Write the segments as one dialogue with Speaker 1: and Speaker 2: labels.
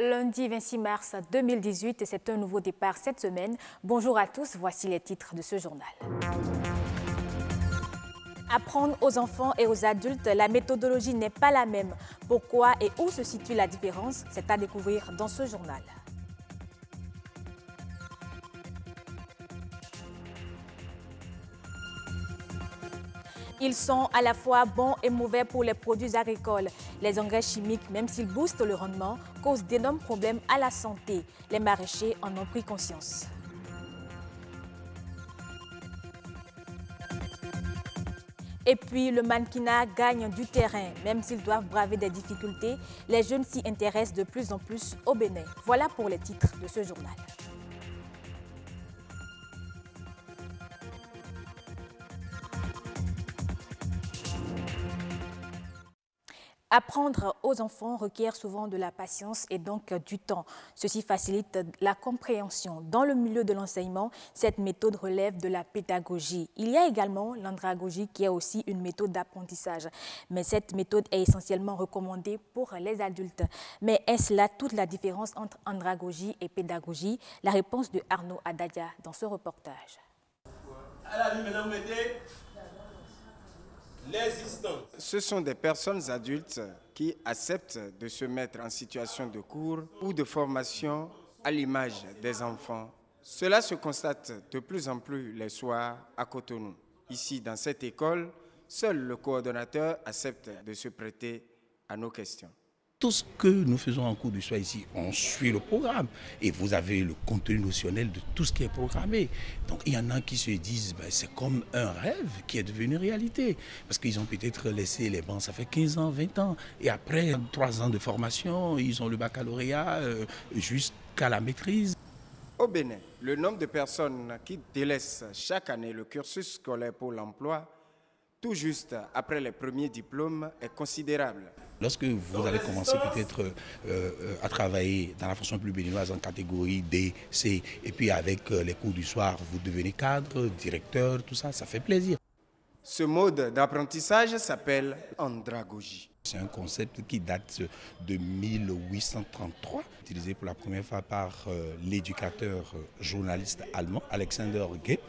Speaker 1: Lundi 26 mars 2018, c'est un nouveau départ cette semaine. Bonjour à tous, voici les titres de ce journal. Apprendre aux enfants et aux adultes, la méthodologie n'est pas la même. Pourquoi et où se situe la différence? C'est à découvrir dans ce journal. Ils sont à la fois bons et mauvais pour les produits agricoles. Les engrais chimiques, même s'ils boostent le rendement, causent d'énormes problèmes à la santé. Les maraîchers en ont pris conscience. Et puis, le mannequinat gagne du terrain. Même s'ils doivent braver des difficultés, les jeunes s'y intéressent de plus en plus au Bénin. Voilà pour les titres de ce journal. Apprendre aux enfants requiert souvent de la patience et donc du temps. Ceci facilite la compréhension. Dans le milieu de l'enseignement, cette méthode relève de la pédagogie. Il y a également l'andragogie qui est aussi une méthode d'apprentissage. Mais cette méthode est essentiellement recommandée pour les adultes. Mais est-ce là toute la différence entre andragogie et pédagogie? La réponse de Arnaud Adadia dans ce reportage.
Speaker 2: Ce sont des personnes adultes qui acceptent de se mettre en situation de cours ou de formation à l'image des enfants. Cela se constate de plus en plus les soirs à Cotonou. Ici, dans cette école, seul le coordonnateur accepte de se prêter à nos questions.
Speaker 3: Tout ce que nous faisons en cours du soir ici, on suit le programme. Et vous avez le contenu notionnel de tout ce qui est programmé. Donc il y en a qui se disent, c'est comme un rêve qui est devenu réalité. Parce qu'ils ont peut-être laissé les bancs, ça fait 15 ans, 20 ans. Et après 3 ans de formation, ils ont le baccalauréat jusqu'à la maîtrise.
Speaker 2: Au Bénin, le nombre de personnes qui délaissent chaque année le cursus scolaire pour l'emploi, tout juste après les premiers diplômes, est considérable.
Speaker 3: Lorsque vous allez commencer peut-être à travailler dans la fonction publique béninoise en catégorie D, C, et puis avec les cours du soir, vous devenez cadre, directeur, tout ça, ça fait plaisir.
Speaker 2: Ce mode d'apprentissage s'appelle andragogie.
Speaker 3: C'est un concept qui date de 1833, utilisé pour la première fois par l'éducateur journaliste allemand Alexander Gepp,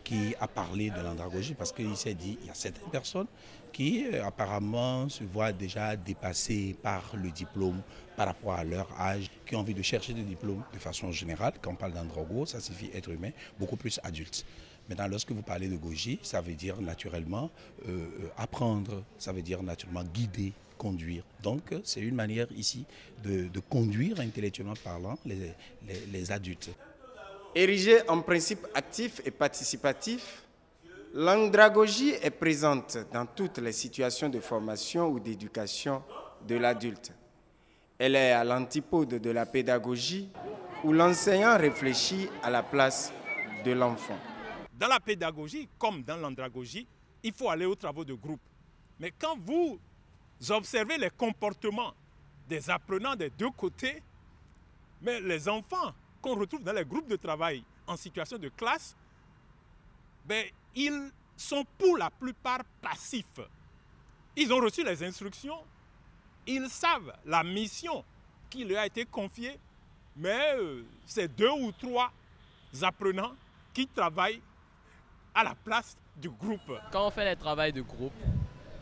Speaker 3: qui a parlé de l'andragogie parce qu'il s'est dit qu'il y a certaines personnes qui apparemment se voient déjà dépassées par le diplôme par rapport à leur âge, qui ont envie de chercher des diplômes de façon générale. Quand on parle d'andrago, ça signifie être humain, beaucoup plus adulte. Maintenant, lorsque vous parlez de gogie, ça veut dire naturellement apprendre, ça veut dire naturellement guider, conduire. Donc, c'est une manière ici de conduire intellectuellement parlant les adultes.
Speaker 2: Érigée en principe actif et participatif, l'andragogie est présente dans toutes les situations de formation ou d'éducation de l'adulte. Elle est à l'antipode de la pédagogie où l'enseignant réfléchit à la place de l'enfant.
Speaker 4: Dans la pédagogie, comme dans l'andragogie, il faut aller aux travaux de groupe. Mais quand vous observez les comportements des apprenants des deux côtés, mais les enfants qu'on retrouve dans les groupes de travail en situation de classe, ils sont pour la plupart passifs. Ils ont reçu les instructions, ils savent la mission qui leur a été confiée, mais c'est 2 ou 3 apprenants qui travaillent à la place du groupe.
Speaker 5: Quand on fait les travaux de groupe,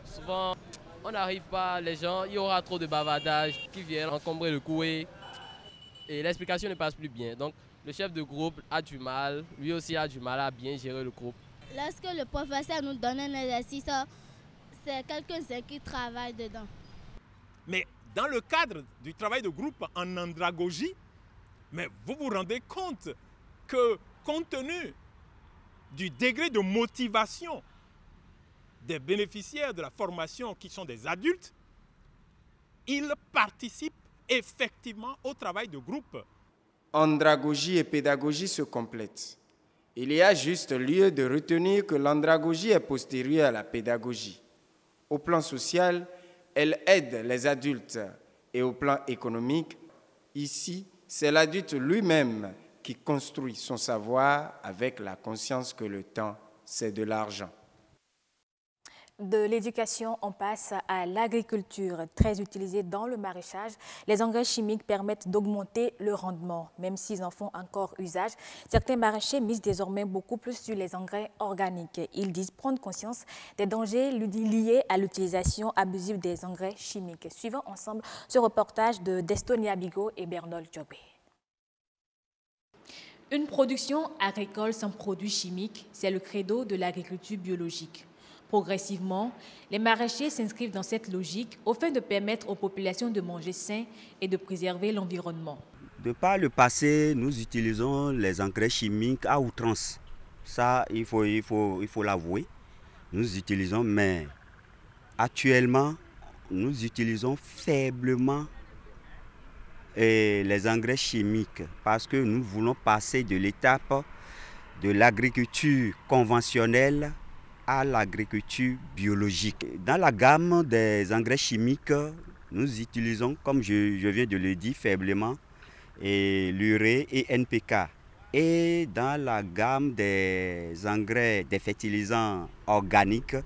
Speaker 5: souvent on n'arrive pas, les gens, il y aura trop de bavardage qui viennent encombrer le cours et l'explication ne passe plus bien. Donc le chef de groupe a du mal, lui aussi a du mal à bien gérer le groupe.
Speaker 6: Lorsque le professeur nous donne un exercice, c'est quelqu'un qui travaille dedans.
Speaker 4: Mais dans le cadre du travail de groupe en andragogie, mais vous vous rendez compte que compte tenu du degré de motivation des bénéficiaires de la formation qui sont des adultes, ils participent effectivement au travail de groupe.
Speaker 2: Andragogie et pédagogie se complètent. Il y a juste lieu de retenir que l'andragogie est postérieure à la pédagogie. Au plan social, elle aide les adultes et au plan économique, ici, c'est l'adulte lui-même qui construit son savoir avec la conscience que le temps, c'est de l'argent.
Speaker 1: De l'éducation, on passe à l'agriculture. Très utilisée dans le maraîchage, les engrais chimiques permettent d'augmenter le rendement. Même s'ils en font encore usage, certains maraîchers misent désormais beaucoup plus sur les engrais organiques. Ils disent prendre conscience des dangers liés à l'utilisation abusive des engrais chimiques. Suivons ensemble ce reportage de Destonia Bigot et Bernol Djobé. Une production agricole sans produits chimiques, c'est le credo de l'agriculture biologique. Progressivement, les maraîchers s'inscrivent dans cette logique au fin de permettre aux populations de manger sain et de préserver l'environnement.
Speaker 7: De par le passé, nous utilisons les engrais chimiques à outrance. Ça, il faut l'avouer. Nous utilisons, mais actuellement, nous utilisons faiblement les engrais chimiques parce que nous voulons passer de l'étape de l'agriculture conventionnelle à l'agriculture biologique. Dans la gamme des engrais chimiques, nous utilisons, comme je viens de le dire, faiblement l'urée et NPK. Et dans la gamme des engrais, des fertilisants organiques,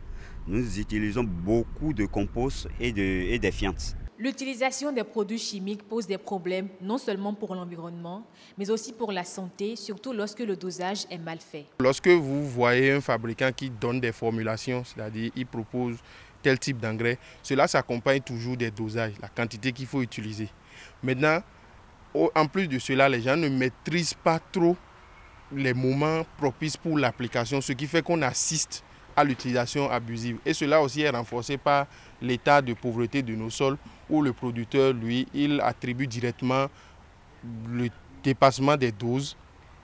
Speaker 7: nous utilisons beaucoup de compost et des fientes.
Speaker 1: L'utilisation des produits chimiques pose des problèmes non seulement pour l'environnement, mais aussi pour la santé, surtout lorsque le dosage est mal fait.
Speaker 8: Lorsque vous voyez un fabricant qui donne des formulations, c'est-à-dire il propose tel type d'engrais, cela s'accompagne toujours des dosages, la quantité qu'il faut utiliser. Maintenant, en plus de cela, les gens ne maîtrisent pas trop les moments propices pour l'application, ce qui fait qu'on assiste à l'utilisation abusive. Et cela aussi est renforcé par l'état de pauvreté de nos sols, où le producteur, lui, il attribue directement le dépassement des doses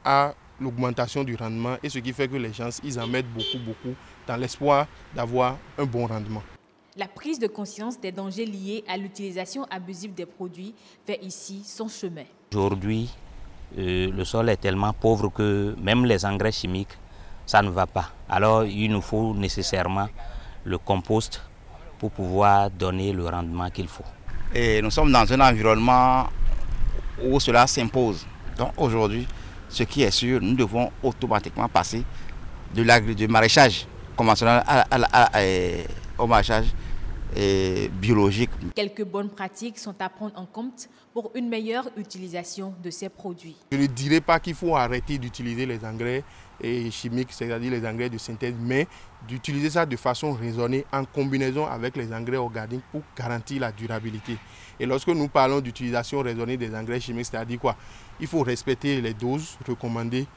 Speaker 8: à l'augmentation du rendement, et ce qui fait que les gens, ils en mettent beaucoup dans l'espoir d'avoir un bon rendement.
Speaker 1: La prise de conscience des dangers liés à l'utilisation abusive des produits fait ici son chemin.
Speaker 9: Aujourd'hui, le sol est tellement pauvre que même les engrais chimiques, ça ne va pas. Alors il nous faut nécessairement le compost pour pouvoir donner le rendement qu'il faut.
Speaker 10: Et nous sommes dans un environnement où cela s'impose. Donc aujourd'hui, ce qui est sûr, nous devons automatiquement passer du maraîchage conventionnel au maraîchage biologique.
Speaker 1: Quelques bonnes pratiques sont à prendre en compte pour une meilleure utilisation de ces produits.
Speaker 8: Je ne dirais pas qu'il faut arrêter d'utiliser les engrais chimiques, c'est-à-dire les engrais de synthèse, mais d'utiliser ça de façon raisonnée en combinaison avec les engrais organiques pour garantir la durabilité. Et lorsque nous parlons d'utilisation raisonnée des engrais chimiques, c'est-à-dire quoi? Il faut respecter les doses recommandées,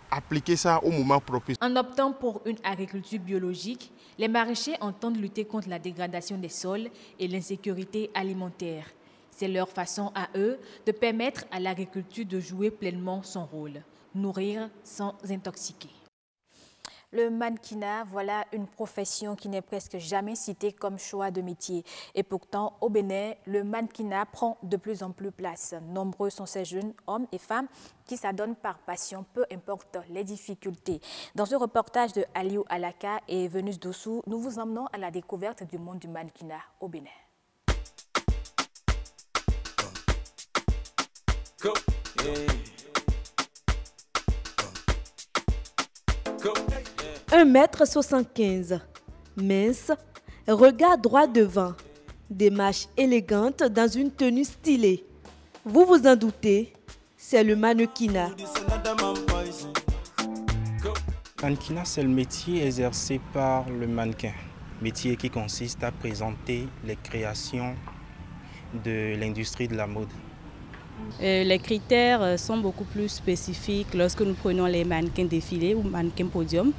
Speaker 8: appliquer ça au moment propice.
Speaker 1: En optant pour une agriculture biologique, les maraîchers entendent lutter contre la dégradation des sols et l'insécurité alimentaire. C'est leur façon à eux de permettre à l'agriculture de jouer pleinement son rôle, nourrir sans intoxiquer. Le mannequinat, voilà une profession qui n'est presque jamais citée comme choix de métier. Et pourtant, au Bénin, le mannequinat prend de plus en plus place. Nombreux sont ces jeunes hommes et femmes qui s'adonnent par passion, peu importe les difficultés. Dans ce reportage de Aliou Alaka et Venus Dossou, nous vous emmenons à la découverte du monde du mannequinat au Bénin. Go. Yeah.
Speaker 11: Go. 1,75 m, mince, regard droit devant, démarche élégante dans une tenue stylée. Vous vous en doutez, c'est le mannequinat.
Speaker 12: Le mannequinat, c'est le métier exercé par le mannequin. Métier qui consiste à présenter les créations de l'industrie de la mode.
Speaker 13: Les critères sont beaucoup plus spécifiques lorsque nous prenons les mannequins défilés ou mannequins podium.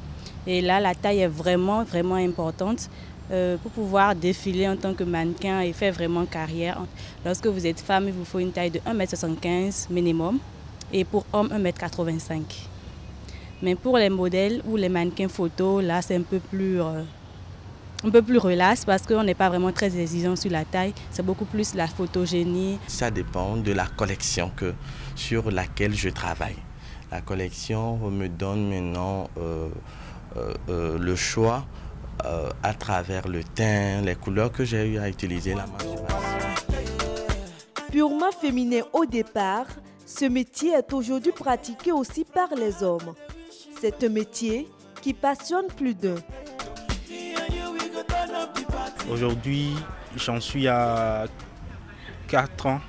Speaker 13: Et là, la taille est vraiment importante pour pouvoir défiler en tant que mannequin et faire vraiment carrière. Lorsque vous êtes femme, il vous faut une taille de 1,75 m minimum et pour homme 1,85 m. Mais pour les modèles ou les mannequins photos, là c'est un peu plus relax parce qu'on n'est pas vraiment très exigeant sur la taille. C'est beaucoup plus la photogénie.
Speaker 14: Ça dépend de la collection sur laquelle je travaille. La collection me donne maintenant le choix à travers le teint, les couleurs que j'ai eu à utiliser.
Speaker 11: Purement féminin au départ, ce métier est aujourd'hui pratiqué aussi par les hommes. C'est un métier qui passionne plus d'un.
Speaker 12: Aujourd'hui, j'en suis à 4 ans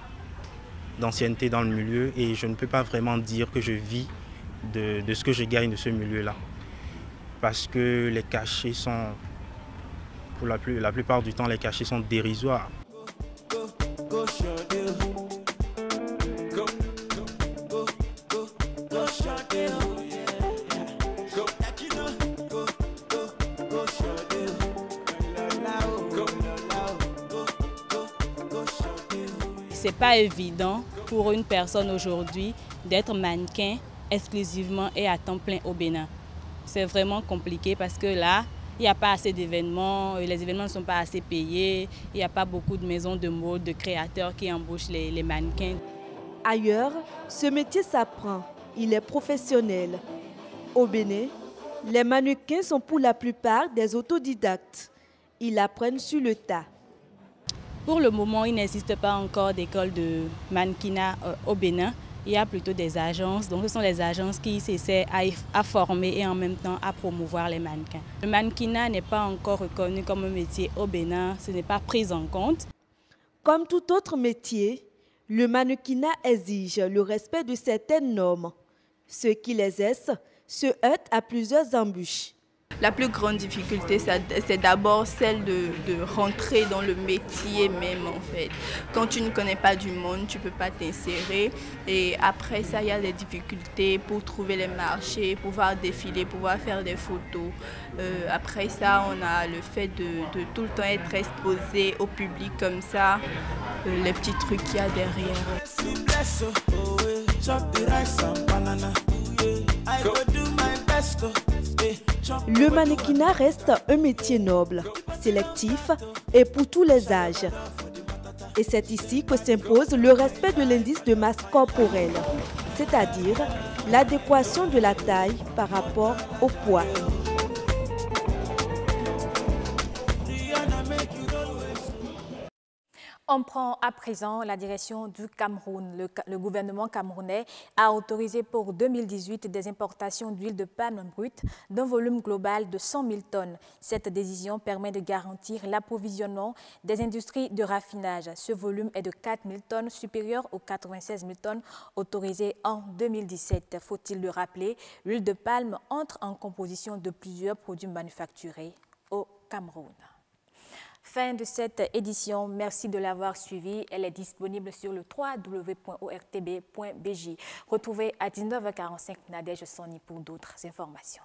Speaker 12: d'ancienneté dans le milieu et je ne peux pas vraiment dire que je vis de ce que je gagne de ce milieu-là. Parce que les cachets sont, pour la plupart du temps, les cachets sont dérisoires.
Speaker 13: C'est pas évident pour une personne aujourd'hui d'être mannequin exclusivement et à temps plein au Bénin. C'est vraiment compliqué parce que là, il n'y a pas assez d'événements, les événements ne sont pas assez payés, il n'y a pas beaucoup de maisons de mode, de créateurs qui embauchent les mannequins.
Speaker 11: Ailleurs, ce métier s'apprend, il est professionnel. Au Bénin, les mannequins sont pour la plupart des autodidactes. Ils apprennent sur le tas.
Speaker 13: Pour le moment, il n'existe pas encore d'école de mannequinat au Bénin. Il y a plutôt des agences. Donc, ce sont les agences qui s'essaient à former et en même temps à promouvoir les mannequins. Le mannequinat n'est pas encore reconnu comme un métier au Bénin. Ce n'est pas pris en compte.
Speaker 11: Comme tout autre métier, le mannequinat exige le respect de certaines normes. Ceux qui les exercent se heurtent à plusieurs embûches.
Speaker 15: La plus grande difficulté, c'est d'abord celle de rentrer dans le métier même, en fait. Quand tu ne connais pas du monde, tu ne peux pas t'insérer. Et après ça, il y a des difficultés pour trouver les marchés, pouvoir défiler, pouvoir faire des photos. Après ça, on a le fait de tout le temps être exposé au public comme ça, les petits trucs qu'il y a derrière.
Speaker 11: Le mannequinat reste un métier noble, sélectif et pour tous les âges. Et c'est ici que s'impose le respect de l'indice de masse corporelle, c'est-à-dire l'adéquation de la taille par rapport au poids.
Speaker 1: On prend à présent la direction du Cameroun. Le gouvernement camerounais a autorisé pour 2018 des importations d'huile de palme brute d'un volume global de 100 000 tonnes. Cette décision permet de garantir l'approvisionnement des industries de raffinage. Ce volume est de 4 000 tonnes, supérieur aux 96 000 tonnes autorisées en 2017. Faut-il le rappeler, l'huile de palme entre en composition de plusieurs produits manufacturés au Cameroun. Fin de cette édition. Merci de l'avoir suivie. Elle est disponible sur le www.ortb.bj. Retrouvez à 19h45 Nadège Soni pour d'autres informations.